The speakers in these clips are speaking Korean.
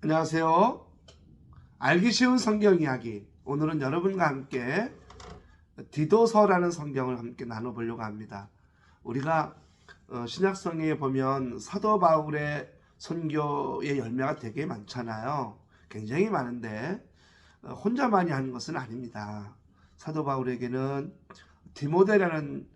안녕하세요. 알기 쉬운 성경 이야기. 오늘은 여러분과 함께 디도서라는 성경을 함께 나눠보려고 합니다. 우리가 신약성경에 보면 사도 바울의 선교의 열매가 되게 많잖아요. 굉장히 많은데 혼자만이 하는 것은 아닙니다. 사도 바울에게는 디모데라는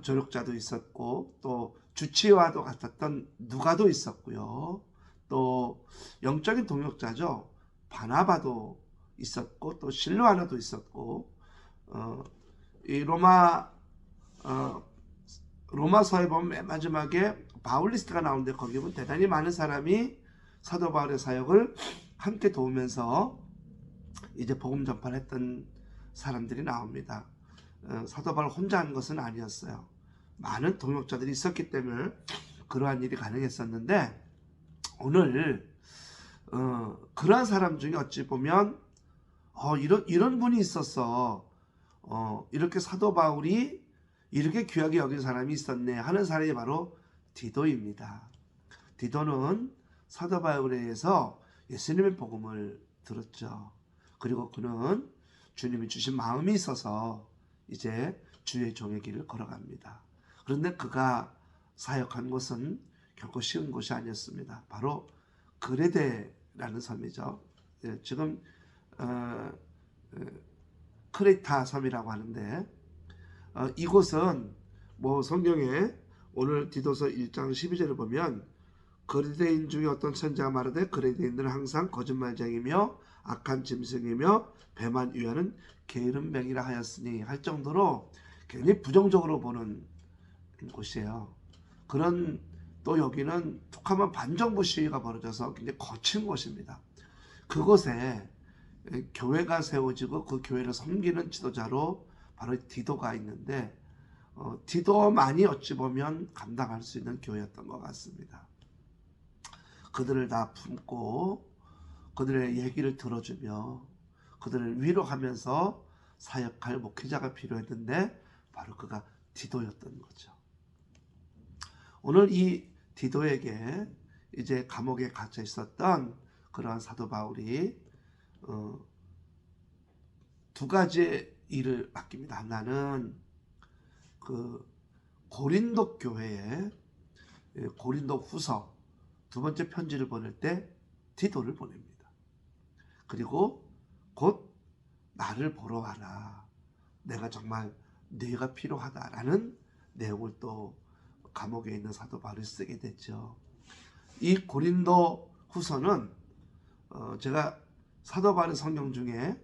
조력자도 있었고, 또 주치와도 같았던 누가도 있었고요. 또 영적인 동역자죠. 바나바도 있었고, 또 실로아나도 있었고, 이 로마서에 보면 맨 마지막에 바울리스트가 나오는데, 거기 보면 대단히 많은 사람이 사도 바울의 사역을 함께 도우면서 이제 복음 전파를 했던 사람들이 나옵니다. 사도 바울 혼자 한 것은 아니었어요. 많은 동역자들이 있었기 때문에 그러한 일이 가능했었는데, 오늘 그러한 사람 중에 어찌 보면 이런 분이 있었어, 이렇게 사도 바울이 이렇게 귀하게 여긴 사람이 있었네 하는 사람이 바로 디도입니다. 디도는 사도 바울에 의해서 예수님의 복음을 들었죠. 그리고 그는 주님이 주신 마음이 있어서 이제 주의 종의 길을 걸어갑니다. 그런데 그가 사역한 곳은 결코 쉬운 곳이 아니었습니다. 바로 그레데라는 섬이죠. 지금 크레타 섬이라고 하는데, 이곳은 뭐 성경에 오늘 디도서 1장 12절을 보면, 그레데인 중에 어떤 천자가 말하되 그레데인들은 항상 거짓말쟁이며 악한 짐승이며 배만 위하는 게으른 맹이라 하였으니 할 정도로 굉장히 부정적으로 보는 곳이에요. 그런, 또 여기는 툭하면 반정부 시위가 벌어져서 굉장히 거친 곳입니다. 그곳에 교회가 세워지고 그 교회를 섬기는 지도자로 바로 디도가 있는데, 디도만이 어찌 보면 감당할 수 있는 교회였던 것 같습니다. 그들을 다 품고 그들의 얘기를 들어주며 그들을 위로하면서 사역할 목회자가 필요했는데, 바로 그가 디도였던 거죠. 오늘 이 디도에게 이제 감옥에 갇혀 있었던 그러한 사도 바울이 두 가지 일을 맡깁니다. 하나는 그 고린도 교회에 고린도 후서 두 번째 편지를 보낼 때 디도를 보냅니다. 그리고 곧 나를 보러 와라, 내가 정말 네가 필요하다라는 내용을 또 감옥에 있는 사도 바울이 쓰게 됐죠. 이 고린도 후서는 제가 사도 바울의 성경 중에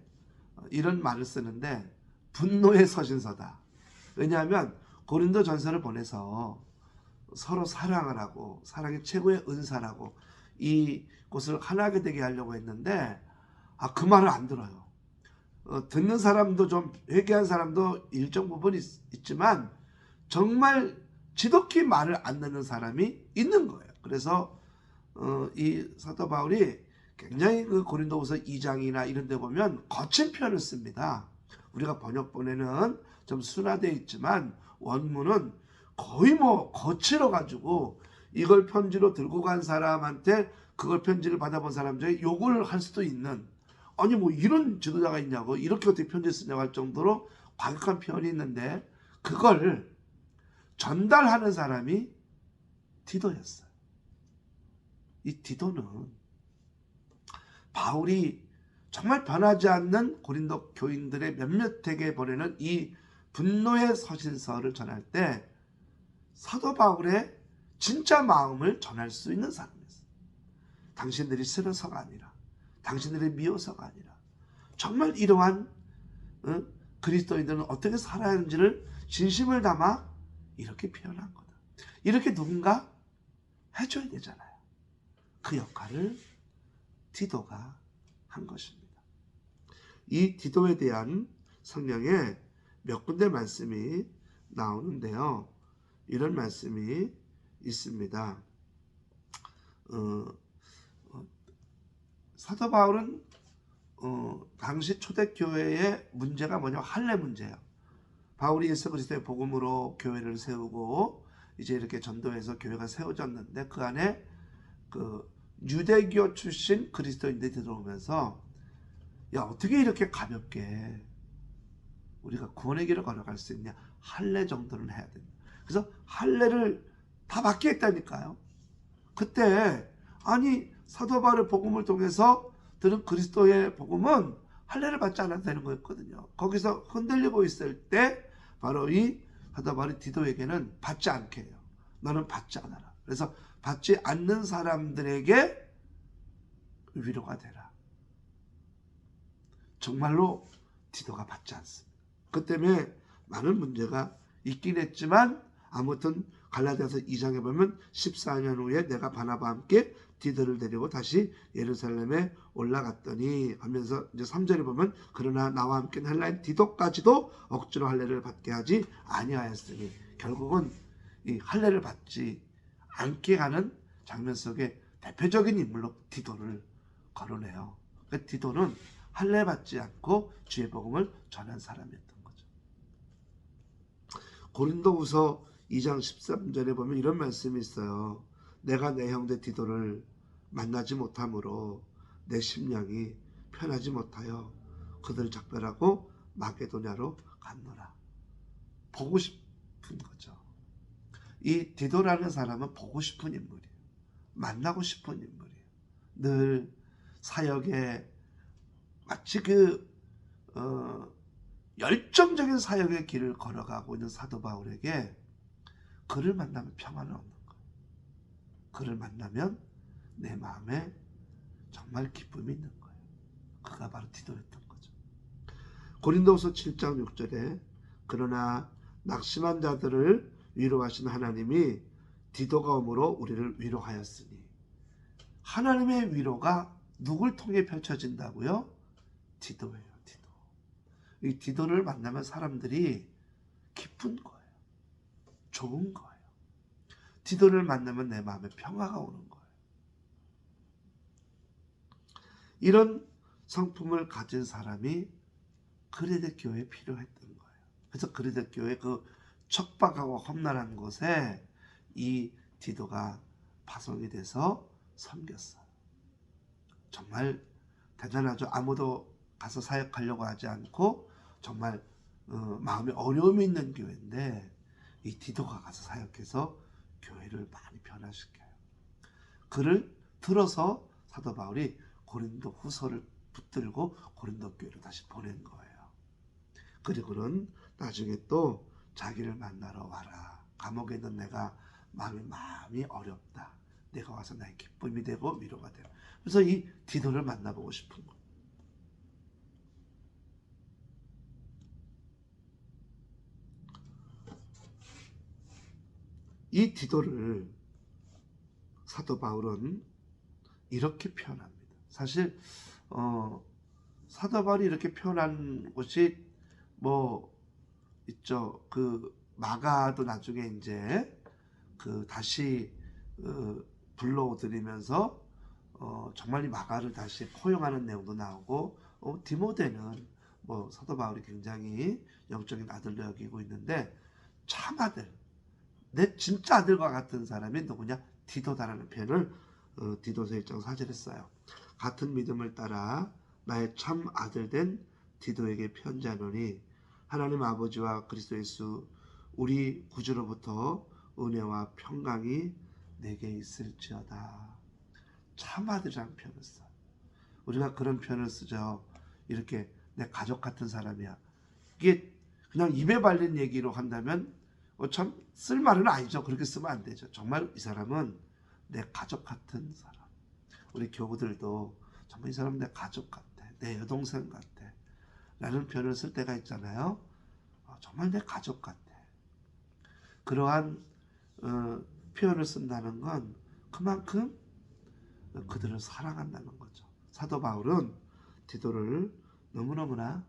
이런 말을 쓰는데, 분노의 서신서다. 왜냐하면 고린도 전서를 보내서 서로 사랑을 하고 사랑이 최고의 은사라고 이곳을 하나게 되게 하려고 했는데, 그 말을 안 들어요. 듣는 사람도, 좀 회개한 사람도 일정 부분 있지만 정말 지독히 말을 안 듣는 사람이 있는 거예요. 그래서 이 사도 바울이 굉장히 그 고린도후서 2장이나 이런 데 보면 거친 표현을 씁니다. 우리가 번역본에는 좀 순화되어 있지만 원문은 거의 뭐 거칠어 가지고 이걸 편지로 들고 간 사람한테, 그걸 편지를 받아본 사람 중에 욕을 할 수도 있는, 아니 뭐 이런 지도자가 있냐고, 이렇게 어떻게 편지 쓰냐고 할 정도로 과격한 표현이 있는데, 그걸 전달하는 사람이 디도였어요. 이 디도는 바울이 정말 변하지 않는 고린도 교인들의 몇몇에게 보내는 이 분노의 서신서를 전할 때 사도 바울의 진짜 마음을 전할 수 있는 사람이었어요. 당신들이 싫어서가 아니라, 당신들이 미워서가 아니라, 정말 이러한 그리스도인들은 어떻게 살아야 하는지를 진심을 담아 이렇게 표현한 거다. 이렇게 누군가 해줘야 되잖아요. 그 역할을 디도가 한 것입니다. 이 디도에 대한 성경에 몇 군데 말씀이 나오는데요. 이런 말씀이 있습니다. 사도 바울은 당시 초대교회의 문제가 뭐냐면 할례 문제예요. 바울이 예수 그리스도의 복음으로 교회를 세우고 이제 이렇게 전도해서 교회가 세워졌는데, 그 안에 그 유대교 출신 그리스도인들이 들어오면서 야, 어떻게 이렇게 가볍게 우리가 구원의 길을 걸어갈 수 있냐. 할례 정도는 해야 된다. 그래서 할례를 다 받게 했다니까요. 그때 아니 사도 바울의 복음을 통해서 들은 그리스도의 복음은 할례를 받지 않아도 되는 거였거든요. 거기서 흔들리고 있을 때 바로 이 사도 바울이 디도에게는 받지 않게 해요. 너는 받지 않아라. 그래서 받지 않는 사람들에게 위로가 되라. 정말로 디도가 받지 않습니다. 그 때문에 많은 문제가 있긴 했지만 아무튼 갈라디아서 2장에 보면 14년 후에 내가 바나바와 함께 디도를 데리고 다시 예루살렘에 올라갔더니 하면서 이제 3절에 보면 그러나 나와 함께 헬라인 디도까지도 억지로 할례를 받게 하지 아니하였으니 결국은 이 할례를 받지 않게 하는 장면 속에 대표적인 인물로 디도를 거론해요. 그러니까 디도는 할례 받지 않고 주의 복음을 전한 사람이었던 거죠. 고린도후서 2장 13절에 보면 이런 말씀이 있어요. 내가 내 형제 디도를 만나지 못함으로 내 심령이 편하지 못하여 그들을 작별하고 마게도냐로 갔노라. 보고 싶은 거죠. 이 디도라는 사람은 보고 싶은 인물이에요. 만나고 싶은 인물이에요. 늘 사역에 마치 열정적인 사역의 길을 걸어가고 있는 사도 바울에게 그를 만나면 평안을 얻는 거예요. 그를 만나면 내 마음에 정말 기쁨이 있는 거예요. 그가 바로 디도였던 거죠. 고린도후서 7장 6절에 그러나 낙심한 자들을 위로하신 하나님이 디도가 오므로 우리를 위로하였으니 하나님의 위로가 누굴 통해 펼쳐진다고요? 디도예요. 디도. 이 디도를 만나면 사람들이 기쁜 거예요. 좋은 거예요. 디도를 만나면 내 마음에 평화가 오는 거예요. 이런 성품을 가진 사람이 그레데 교회에 필요했던 거예요. 그래서 그레데 교회 그 척박하고 험난한 곳에 이 디도가 파송이 돼서 섬겼어요. 정말 대단하죠. 아무도 가서 사역하려고 하지 않고 정말 마음에 어려움이 있는 교회인데 이 디도가 가서 사역해서 교회를 많이 변화시켜요. 그를 들어서 사도 바울이 고린도 후서를 붙들고 고린도 교회로 다시 보낸 거예요. 그리고는 나중에 또 자기를 만나러 와라. 감옥에 있는 내가 마음이 어렵다. 내가 와서 나의 기쁨이 되고 위로가 되고. 그래서 이 디도를 만나보고 싶은 거예요. 이 디도를 사도 바울은 이렇게 표현합니다. 사실 사도 바울이 이렇게 표현한 곳이 뭐 있죠. 그 마가도 나중에 이제 그 다시 불러들이면서 정말 이 마가를 다시 포용하는 내용도 나오고 디모데는 뭐 사도 바울이 굉장히 영적인 아들로 여기고 있는데 참 아들, 내 진짜 아들과 같은 사람이 누구냐? 디도다라는 표현을 디도서 1장 4절에 써요. 같은 믿음을 따라 나의 참 아들 된 디도에게 편지하노니 하나님 아버지와 그리스도 예수 우리 구주로부터 은혜와 평강이 내게 있을지어다. 참 아들이라는 표현을 써요. 우리가 그런 표현을 쓰죠. 이렇게 내 가족 같은 사람이야. 이게 그냥 입에 발린 얘기로 한다면 참 쓸 말은 아니죠. 그렇게 쓰면 안 되죠. 정말 이 사람은 내 가족 같은 사람. 우리 교우들도 정말 이 사람은 내 가족 같아. 내 여동생 같아. 라는 표현을 쓸 때가 있잖아요. 정말 내 가족 같아. 그러한 표현을 쓴다는 건 그만큼 그들을 사랑한다는 거죠. 사도 바울은 디도를 너무너무나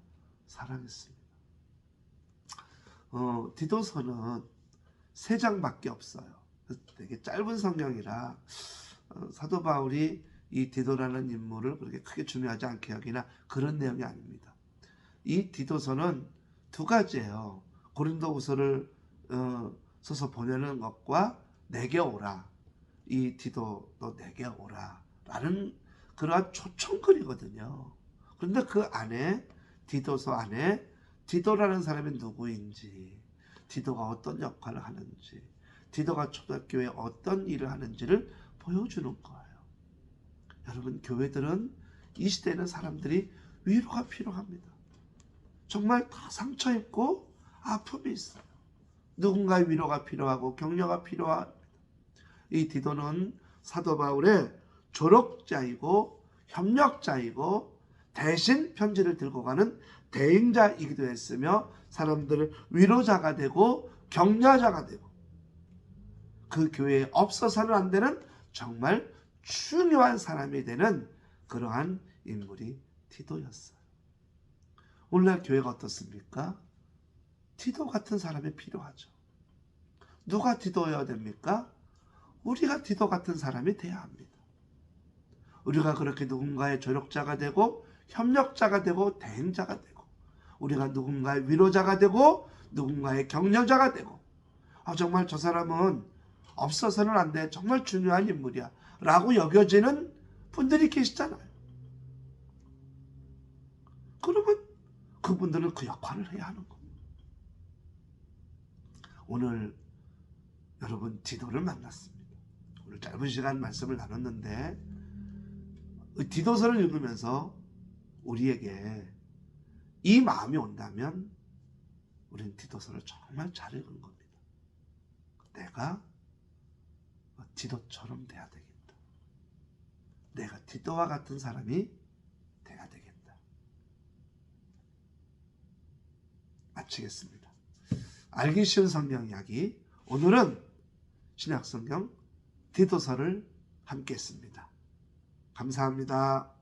사랑했습니다. 디도서는 3장밖에 없어요. 되게 짧은 성경이라 사도 바울이 이 디도라는 인물을 그렇게 크게 중요하지 않게 여기나 그런 내용이 아닙니다. 이 디도서는 2가지예요. 고린도후서를 써서 보내는 것과 내게 오라. 이 디도 너 내게 오라 라는 그러한 초청글이거든요. 그런데 그 안에 디도서 안에 디도라는 사람이 누구인지, 디도가 어떤 역할을 하는지, 디도가 초대교회에 어떤 일을 하는지를 보여주는 거예요. 여러분, 교회들은 이 시대에는 사람들이 위로가 필요합니다. 정말 다 상처 있고 아픔이 있어요. 누군가의 위로가 필요하고 격려가 필요합니다. 이 디도는 사도 바울의 조력자이고 협력자이고 대신 편지를 들고 가는 대행자이기도 했으며 사람들을 위로자가 되고 격려자가 되고 그 교회에 없어서는 안 되는 정말 중요한 사람이 되는 그러한 인물이 디도였어요. 오늘날 교회가 어떻습니까? 디도 같은 사람이 필요하죠. 누가 디도여야 됩니까? 우리가 디도 같은 사람이 돼야 합니다. 우리가 그렇게 누군가의 조력자가 되고 협력자가 되고 대행자가 되고 우리가 누군가의 위로자가 되고 누군가의 격려자가 되고 정말 저 사람은 없어서는 안 돼. 정말 중요한 인물이야. 라고 여겨지는 분들이 계시잖아요. 그러면 그분들은 그 역할을 해야 하는 겁니다. 오늘 여러분 디도를 만났습니다. 오늘 짧은 시간 말씀을 나눴는데 디도서를 읽으면서 우리에게 이 마음이 온다면 우리는 디도서를 정말 잘 읽은 겁니다. 내가 디도처럼 돼야 되겠다. 내가 디도와 같은 사람이 돼야 되겠다. 마치겠습니다. 알기 쉬운 성경 이야기, 오늘은 신약성경 디도서를 함께 했습니다. 감사합니다.